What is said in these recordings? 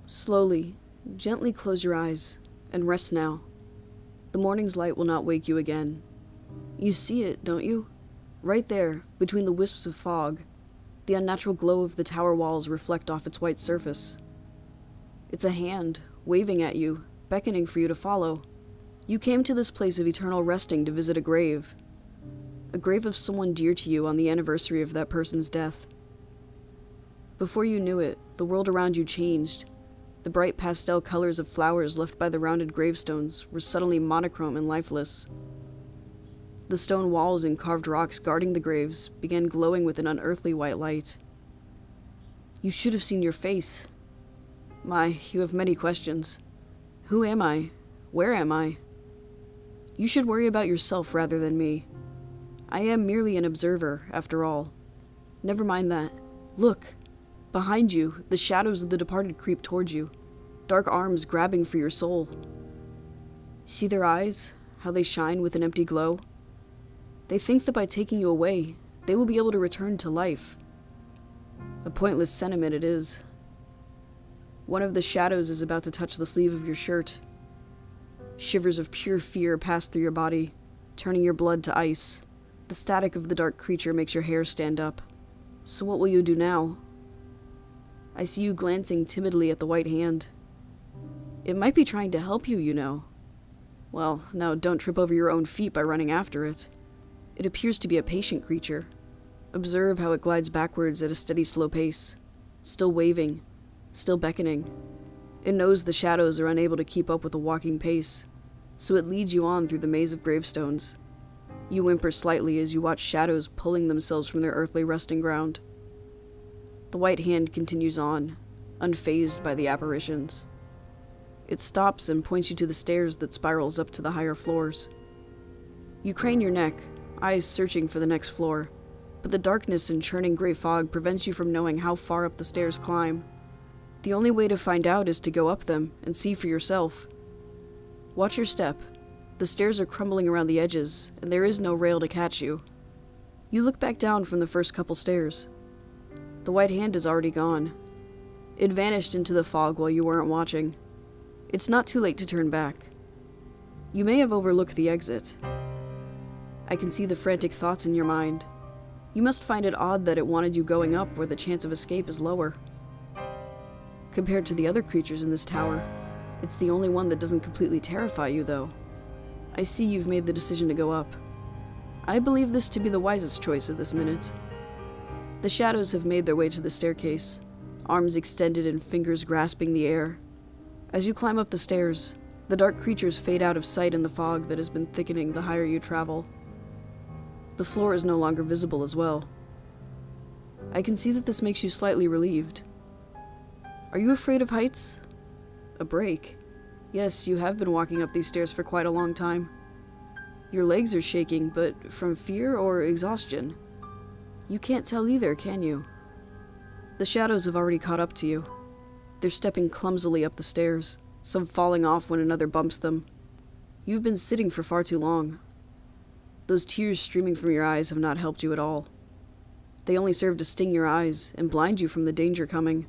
Slowly, gently close your eyes and rest now. The morning's light will not wake you again. You see it, don't you? Right there, between the wisps of fog, the unnatural glow of the tower walls reflect off its white surface. It's a hand, waving at you, beckoning for you to follow. You came to this place of eternal resting to visit a grave of someone dear to you on the anniversary of that person's death. Before you knew it, the world around you changed. The bright pastel colors of flowers left by the rounded gravestones were suddenly monochrome and lifeless. The stone walls and carved rocks guarding the graves began glowing with an unearthly white light. You should have seen your face. My, you have many questions. Who am I? Where am I? You should worry about yourself rather than me. I am merely an observer, after all. Never mind that. Look! Behind you, the shadows of the departed creep towards you, dark arms grabbing for your soul. See their eyes, how they shine with an empty glow? They think that by taking you away, they will be able to return to life. A pointless sentiment it is. One of the shadows is about to touch the sleeve of your shirt. Shivers of pure fear pass through your body, turning your blood to ice. The static of the dark creature makes your hair stand up. So what will you do now? I see you glancing timidly at the white hand. It might be trying to help you, you know. Well, now don't trip over your own feet by running after it. It appears to be a patient creature. Observe how it glides backwards at a steady, slow pace, still waving, still beckoning. It knows the shadows are unable to keep up with a walking pace, so it leads you on through the maze of gravestones. You whimper slightly as you watch shadows pulling themselves from their earthly resting ground. The white hand continues on, unfazed by the apparitions. It stops and points you to the stairs that spirals up to the higher floors. You crane your neck, eyes searching for the next floor, but the darkness and churning gray fog prevents you from knowing how far up the stairs climb. The only way to find out is to go up them and see for yourself. Watch your step. The stairs are crumbling around the edges, and there is no rail to catch you. You look back down from the first couple stairs. The white hand is already gone. It vanished into the fog while you weren't watching. It's not too late to turn back. You may have overlooked the exit. I can see the frantic thoughts in your mind. You must find it odd that it wanted you going up where the chance of escape is lower. Compared to the other creatures in this tower, it's the only one that doesn't completely terrify you, though. I see you've made the decision to go up. I believe this to be the wisest choice at this minute. The shadows have made their way to the staircase, arms extended and fingers grasping the air. As you climb up the stairs, the dark creatures fade out of sight in the fog that has been thickening the higher you travel. The floor is no longer visible as well. I can see that this makes you slightly relieved. Are you afraid of heights? A break. Yes, you have been walking up these stairs for quite a long time. Your legs are shaking, but from fear or exhaustion? You can't tell either, can you? The shadows have already caught up to you. They're stepping clumsily up the stairs, some falling off when another bumps them. You've been sitting for far too long. Those tears streaming from your eyes have not helped you at all. They only serve to sting your eyes and blind you from the danger coming.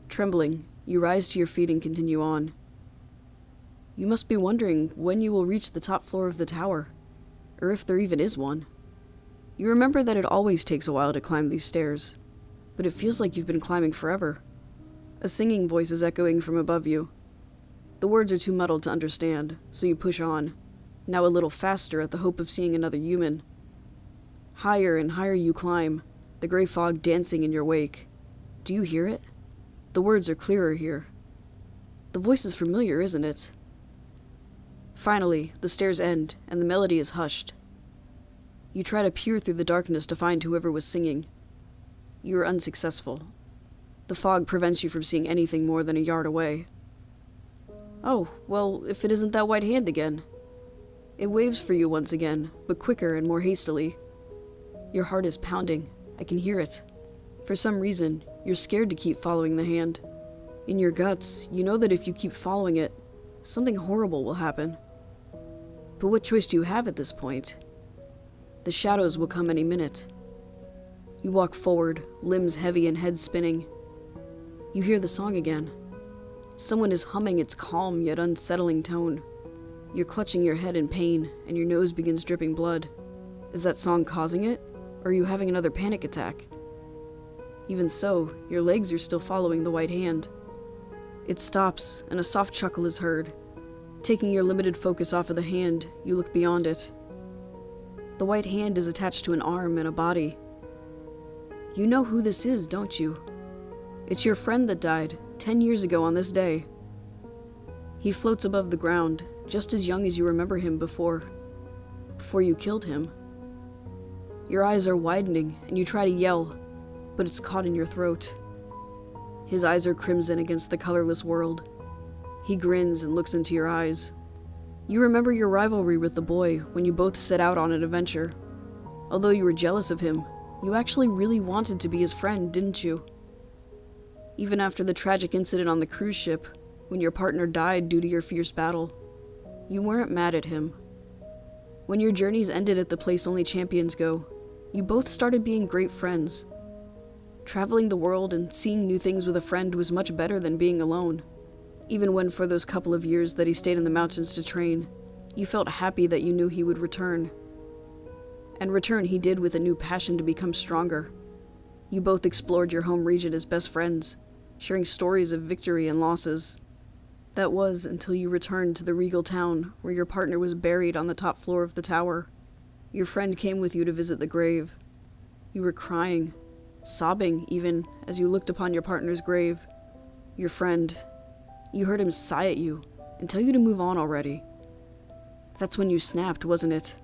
Trembling, you rise to your feet and continue on. You must be wondering when you will reach the top floor of the tower, or if there even is one. You remember that it always takes a while to climb these stairs, but it feels like you've been climbing forever. A singing voice is echoing from above you. The words are too muddled to understand, so you push on, now a little faster at the hope of seeing another human. Higher and higher you climb, the gray fog dancing in your wake. Do you hear it? The words are clearer here. The voice is familiar, isn't it? Finally, the stairs end, and the melody is hushed. You try to peer through the darkness to find whoever was singing. You are unsuccessful. The fog prevents you from seeing anything more than a yard away. Oh, well, if it isn't that white hand again. It waves for you once again, but quicker and more hastily. Your heart is pounding. I can hear it. For some reason, you're scared to keep following the hand. In your guts, you know that if you keep following it, something horrible will happen. But what choice do you have at this point? The shadows will come any minute. You walk forward, limbs heavy and head spinning. You hear the song again. Someone is humming its calm yet unsettling tone. You're clutching your head in pain, and your nose begins dripping blood. Is that song causing it? Or are you having another panic attack? Even so, your legs are still following the white hand. It stops, and a soft chuckle is heard. Taking your limited focus off of the hand, you look beyond it. The white hand is attached to an arm and a body. You know who this is, don't you? It's your friend that died 10 years ago on this day. He floats above the ground, just as young as you remember him before you killed him. Your eyes are widening, and you try to yell, but it's caught in your throat. His eyes are crimson against the colorless world. He grins and looks into your eyes. You remember your rivalry with the boy when you both set out on an adventure. Although you were jealous of him, you actually really wanted to be his friend, didn't you? Even after the tragic incident on the cruise ship, when your partner died due to your fierce battle, you weren't mad at him. When your journeys ended at the place only champions go, you both started being great friends. Traveling the world and seeing new things with a friend was much better than being alone. Even when for those couple of years that he stayed in the mountains to train, you felt happy that you knew he would return. And return he did with a new passion to become stronger. You both explored your home region as best friends, sharing stories of victory and losses. That was until you returned to the regal town where your partner was buried on the top floor of the tower. Your friend came with you to visit the grave. You were crying, sobbing even, as you looked upon your partner's grave. Your friend, you heard him sigh at you and tell you to move on already. That's when you snapped, wasn't it?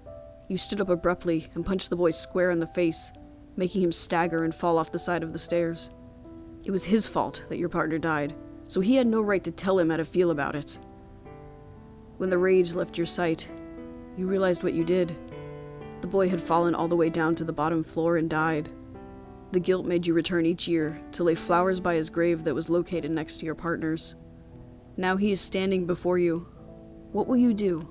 You stood up abruptly and punched the boy square in the face, making him stagger and fall off the side of the stairs. It was his fault that your partner died, so he had no right to tell him how to feel about it. When the rage left your sight, you realized what you did. The boy had fallen all the way down to the bottom floor and died. The guilt made you return each year to lay flowers by his grave that was located next to your partner's. Now he is standing before you. What will you do?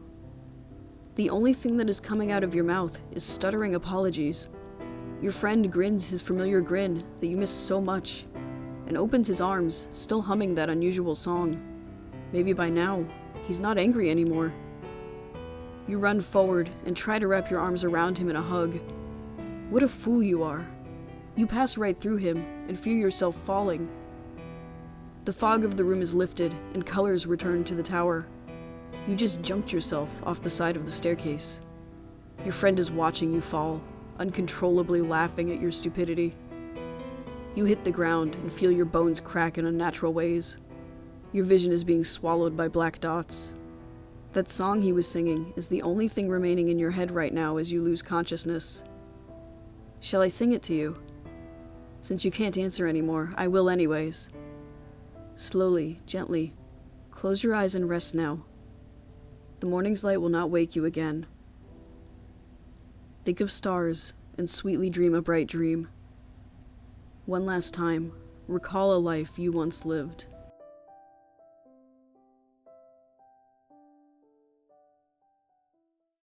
The only thing that is coming out of your mouth is stuttering apologies. Your friend grins his familiar grin that you miss so much, and opens his arms, still humming that unusual song. Maybe by now, he's not angry anymore. You run forward and try to wrap your arms around him in a hug. What a fool you are. You pass right through him and feel yourself falling. The fog of the room is lifted and colors return to the tower. You just jumped yourself off the side of the staircase. Your friend is watching you fall, uncontrollably laughing at your stupidity. You hit the ground and feel your bones crack in unnatural ways. Your vision is being swallowed by black dots. That song he was singing is the only thing remaining in your head right now as you lose consciousness. Shall I sing it to you? Since you can't answer anymore, I will anyways. Slowly, gently, close your eyes and rest now. The morning's light will not wake you again. Think of stars and sweetly dream a bright dream. One last time, recall a life you once lived.